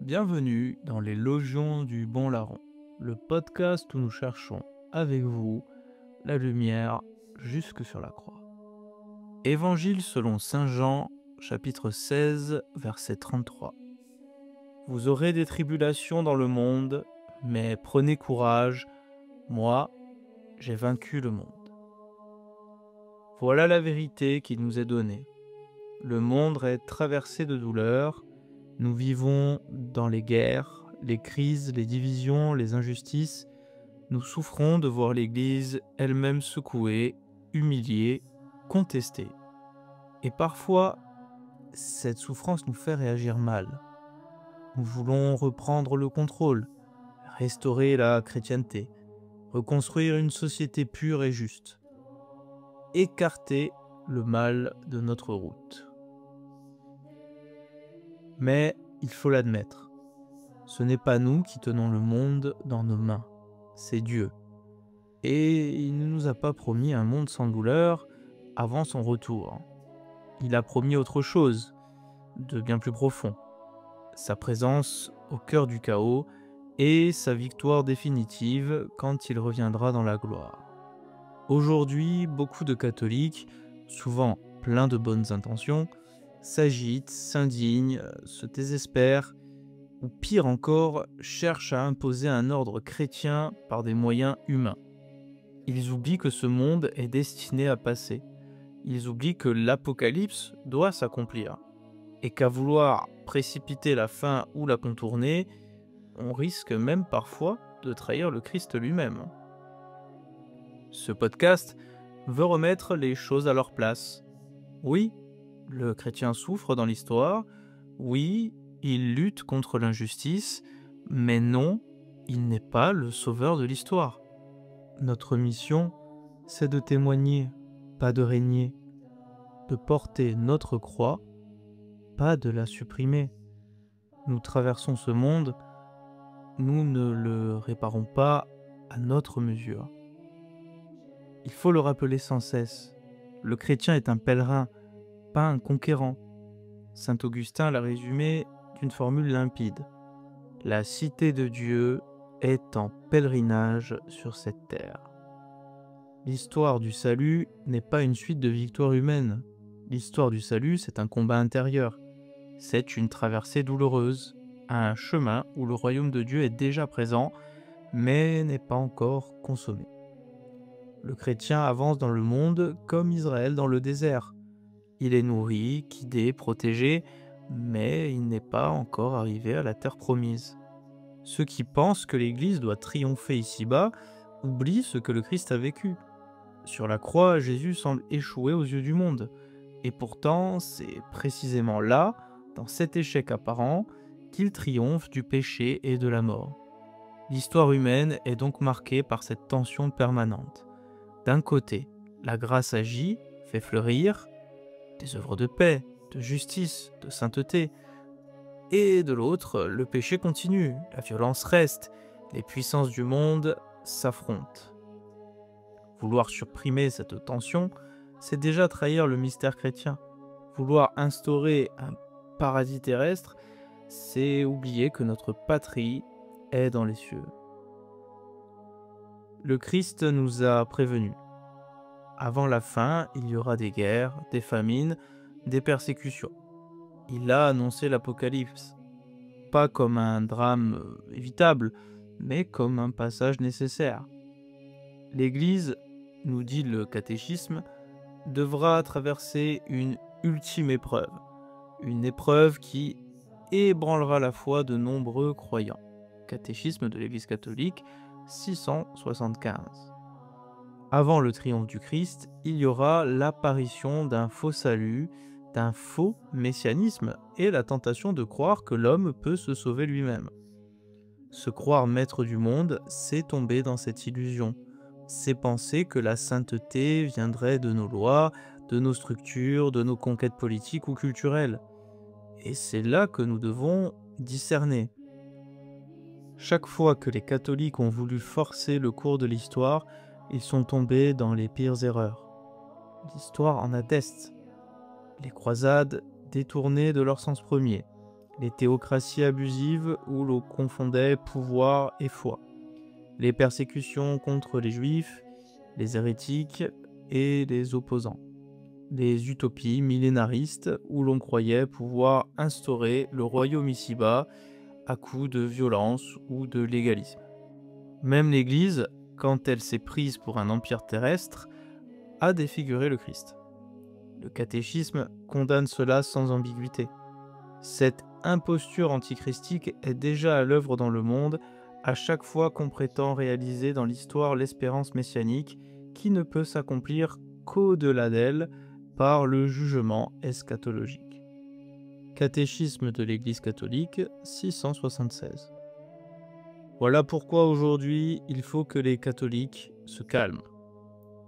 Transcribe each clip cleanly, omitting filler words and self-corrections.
Bienvenue dans les Logions du Bon Larron, le podcast où nous cherchons avec vous la lumière jusque sur la croix. Évangile selon Saint Jean, chapitre 16, verset 33. Vous aurez des tribulations dans le monde, mais prenez courage, moi, j'ai vaincu le monde. Voilà la vérité qui nous est donnée. Le monde est traversé de douleurs. Nous vivons dans les guerres, les crises, les divisions, les injustices. Nous souffrons de voir l'Église elle-même secouée, humiliée, contestée. Et parfois, cette souffrance nous fait réagir mal. Nous voulons reprendre le contrôle, restaurer la chrétienté, reconstruire une société pure et juste, écarter le mal de notre route. Mais il faut l'admettre, ce n'est pas nous qui tenons le monde dans nos mains, c'est Dieu. Et il ne nous a pas promis un monde sans douleur avant son retour. Il a promis autre chose, de bien plus profond. Sa présence au cœur du chaos et sa victoire définitive quand il reviendra dans la gloire. Aujourd'hui, beaucoup de catholiques, souvent pleins de bonnes intentions, s'agitent, s'indignent, se désespèrent, ou pire encore, cherchent à imposer un ordre chrétien par des moyens humains. Ils oublient que ce monde est destiné à passer. Ils oublient que l'Apocalypse doit s'accomplir. Et qu'à vouloir précipiter la fin ou la contourner, on risque même parfois de trahir le Christ lui-même. Ce podcast veut remettre les choses à leur place. Oui, le chrétien souffre dans l'histoire. Oui, il lutte contre l'injustice. Mais non, il n'est pas le sauveur de l'histoire. Notre mission, c'est de témoigner, pas de régner, de porter notre croix, pas de la supprimer. Nous traversons ce monde, nous ne le réparons pas à notre mesure. Il faut le rappeler sans cesse. Le chrétien est un pèlerin, pas un conquérant. Saint Augustin l'a résumé d'une formule limpide. La cité de Dieu est en pèlerinage sur cette terre. L'histoire du salut n'est pas une suite de victoires humaines. L'histoire du salut, c'est un combat intérieur. C'est une traversée douloureuse, un chemin où le royaume de Dieu est déjà présent, mais n'est pas encore consommé. Le chrétien avance dans le monde comme Israël dans le désert. Il est nourri, guidé, protégé, mais il n'est pas encore arrivé à la terre promise. Ceux qui pensent que l'Église doit triompher ici-bas oublient ce que le Christ a vécu. Sur la croix, Jésus semble échouer aux yeux du monde. Et pourtant, c'est précisément là, dans cet échec apparent, qu'il triomphe du péché et de la mort. L'histoire humaine est donc marquée par cette tension permanente. D'un côté, la grâce agit, fait fleurir des œuvres de paix, de justice, de sainteté. Et de l'autre, le péché continue, la violence reste, les puissances du monde s'affrontent. Vouloir supprimer cette tension, c'est déjà trahir le mystère chrétien. Vouloir instaurer un paradis terrestre, c'est oublier que notre patrie est dans les cieux. Le Christ nous a prévenus. Avant la fin, il y aura des guerres, des famines, des persécutions. Il a annoncé l'Apocalypse, pas comme un drame évitable, mais comme un passage nécessaire. L'Église, nous dit le catéchisme, devra traverser une ultime épreuve. Une épreuve qui ébranlera la foi de nombreux croyants. Catéchisme de l'Église catholique 675. Avant le triomphe du Christ, il y aura l'apparition d'un faux salut, d'un faux messianisme et la tentation de croire que l'homme peut se sauver lui-même. Se croire maître du monde, c'est tomber dans cette illusion. C'est penser que la sainteté viendrait de nos lois, de nos structures, de nos conquêtes politiques ou culturelles. Et c'est là que nous devons discerner. Chaque fois que les catholiques ont voulu forcer le cours de l'histoire, ils sont tombés dans les pires erreurs. L'histoire en atteste. Les croisades détournées de leur sens premier. les théocraties abusives où l'on confondait pouvoir et foi, les persécutions contre les juifs, les hérétiques et les opposants, les utopies millénaristes où l'on croyait pouvoir instaurer le royaume ici-bas à coups de violence ou de légalisme. Même l'Église, quand elle s'est prise pour un empire terrestre, a défiguré le Christ. Le catéchisme condamne cela sans ambiguïté. Cette imposture antichristique est déjà à l'œuvre dans le monde à chaque fois qu'on prétend réaliser dans l'histoire l'espérance messianique qui ne peut s'accomplir qu'au-delà d'elle par le jugement eschatologique. Catéchisme de l'Église catholique 676. Voilà pourquoi aujourd'hui il faut que les catholiques se calment.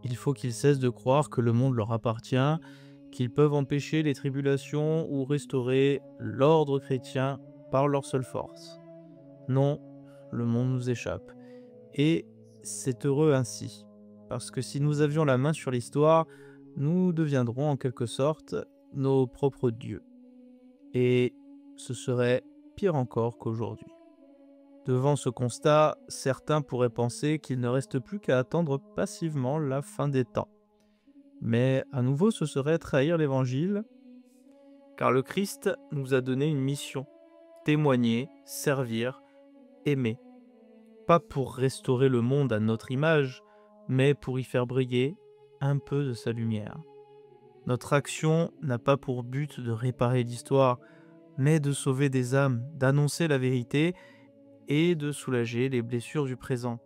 Il faut qu'ils cessent de croire que le monde leur appartient, qu'ils peuvent empêcher les tribulations ou restaurer l'ordre chrétien par leur seule force. Non, le monde nous échappe. Et c'est heureux ainsi, parce que si nous avions la main sur l'histoire, nous deviendrons en quelque sorte nos propres dieux. Et ce serait pire encore qu'aujourd'hui. Devant ce constat, certains pourraient penser qu'il ne reste plus qu'à attendre passivement la fin des temps. Mais à nouveau, ce serait trahir l'Évangile, car le Christ nous a donné une mission, témoigner, servir, aimer. Pas pour restaurer le monde à notre image, mais pour y faire briller un peu de sa lumière. Notre action n'a pas pour but de réparer l'histoire, mais de sauver des âmes, d'annoncer la vérité et de soulager les blessures du présent.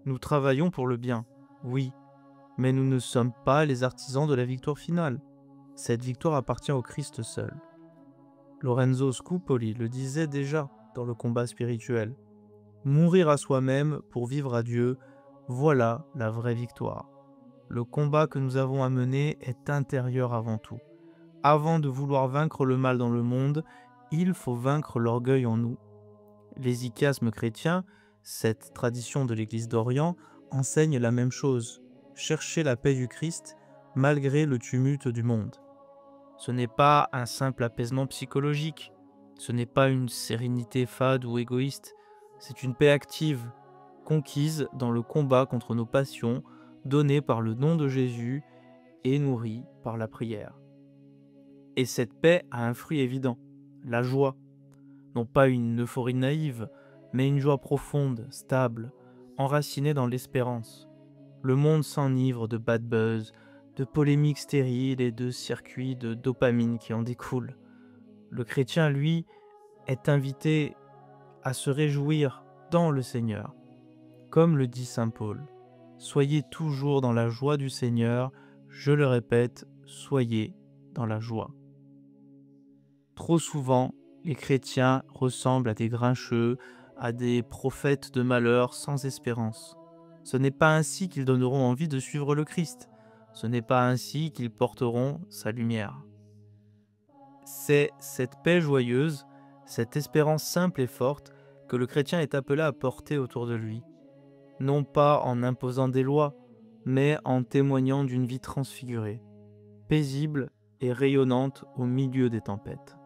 Nous travaillons pour le bien, oui, mais nous ne sommes pas les artisans de la victoire finale. Cette victoire appartient au Christ seul. Lorenzo Scupoli le disait déjà dans le combat spirituel. Mourir à soi-même pour vivre à Dieu, voilà la vraie victoire. Le combat que nous avons à mener est intérieur avant tout. Avant de vouloir vaincre le mal dans le monde, il faut vaincre l'orgueil en nous. Les ichiasmes chrétiens, cette tradition de l'Église d'Orient, enseignent la même chose. Chercher la paix du Christ malgré le tumulte du monde. Ce n'est pas un simple apaisement psychologique, ce n'est pas une sérénité fade ou égoïste, c'est une paix active, conquise dans le combat contre nos passions, donnée par le nom de Jésus et nourrie par la prière. Et cette paix a un fruit évident, la joie. Non pas une euphorie naïve, mais une joie profonde, stable, enracinée dans l'espérance. Le monde s'enivre de bad buzz, de polémiques stériles et de circuits de dopamine qui en découlent. Le chrétien, lui, est invité à se réjouir dans le Seigneur. Comme le dit saint Paul, soyez toujours dans la joie du Seigneur, je le répète, soyez dans la joie. Trop souvent, les chrétiens ressemblent à des grincheux, à des prophètes de malheur sans espérance. Ce n'est pas ainsi qu'ils donneront envie de suivre le Christ. Ce n'est pas ainsi qu'ils porteront sa lumière. C'est cette paix joyeuse, cette espérance simple et forte que le chrétien est appelé à porter autour de lui. Non pas en imposant des lois, mais en témoignant d'une vie transfigurée, paisible et rayonnante au milieu des tempêtes.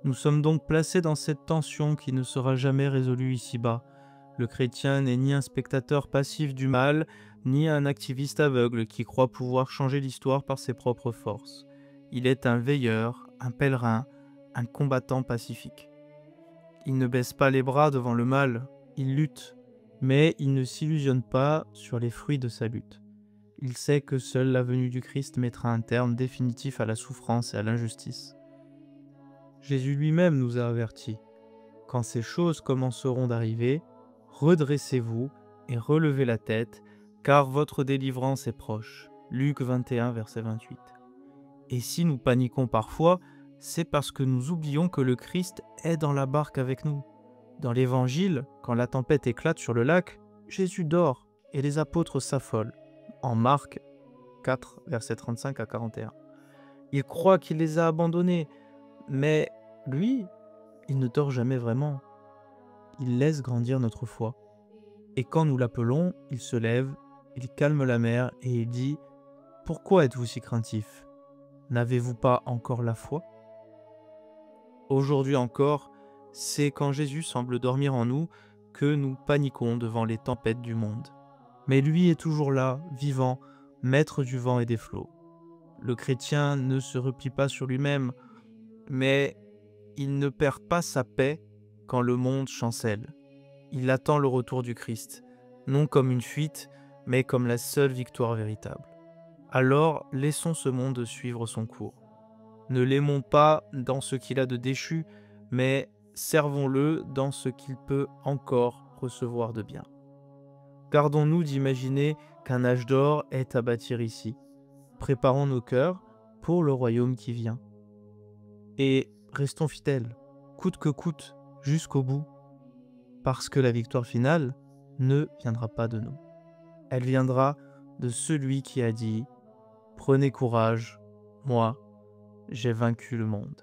Nous sommes donc placés dans cette tension qui ne sera jamais résolue ici-bas. Le chrétien n'est ni un spectateur passif du mal, ni un activiste aveugle qui croit pouvoir changer l'histoire par ses propres forces. Il est un veilleur, un pèlerin, un combattant pacifique. Il ne baisse pas les bras devant le mal, il lutte, mais il ne s'illusionne pas sur les fruits de sa lutte. Il sait que seule la venue du Christ mettra un terme définitif à la souffrance et à l'injustice. Jésus lui-même nous a avertis. Quand ces choses commenceront d'arriver, redressez-vous et relevez la tête, car votre délivrance est proche. Luc 21, verset 28. Et si nous paniquons parfois, c'est parce que nous oublions que le Christ est dans la barque avec nous. Dans l'Évangile, quand la tempête éclate sur le lac, Jésus dort et les apôtres s'affolent. En Marc 4, verset 35 à 41. Il croit qu'il les a abandonnés, mais lui, il ne dort jamais vraiment. Il laisse grandir notre foi. Et quand nous l'appelons, il se lève, il calme la mer et il dit « Pourquoi êtes-vous si craintifs ? N'avez-vous pas encore la foi ?» Aujourd'hui encore, c'est quand Jésus semble dormir en nous que nous paniquons devant les tempêtes du monde. Mais lui est toujours là, vivant, maître du vent et des flots. Le chrétien ne se replie pas sur lui-même, mais il ne perd pas sa paix quand le monde chancelle. Il attend le retour du Christ, non comme une fuite, mais comme la seule victoire véritable. Alors, laissons ce monde suivre son cours. Ne l'aimons pas dans ce qu'il a de déchu, mais servons-le dans ce qu'il peut encore recevoir de bien. Gardons-nous d'imaginer qu'un âge d'or est à bâtir ici. Préparons nos cœurs pour le royaume qui vient. Et restons fidèles, coûte que coûte, jusqu'au bout, parce que la victoire finale ne viendra pas de nous. Elle viendra de celui qui a dit « Prenez courage, moi, j'ai vaincu le monde ».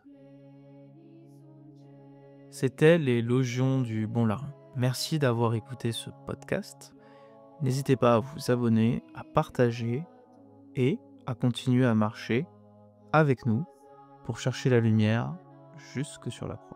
C'était les Logions du Bon Larron. Merci d'avoir écouté ce podcast. N'hésitez pas à vous abonner, à partager et à continuer à marcher avec nous pour chercher la lumière jusque sur la croix.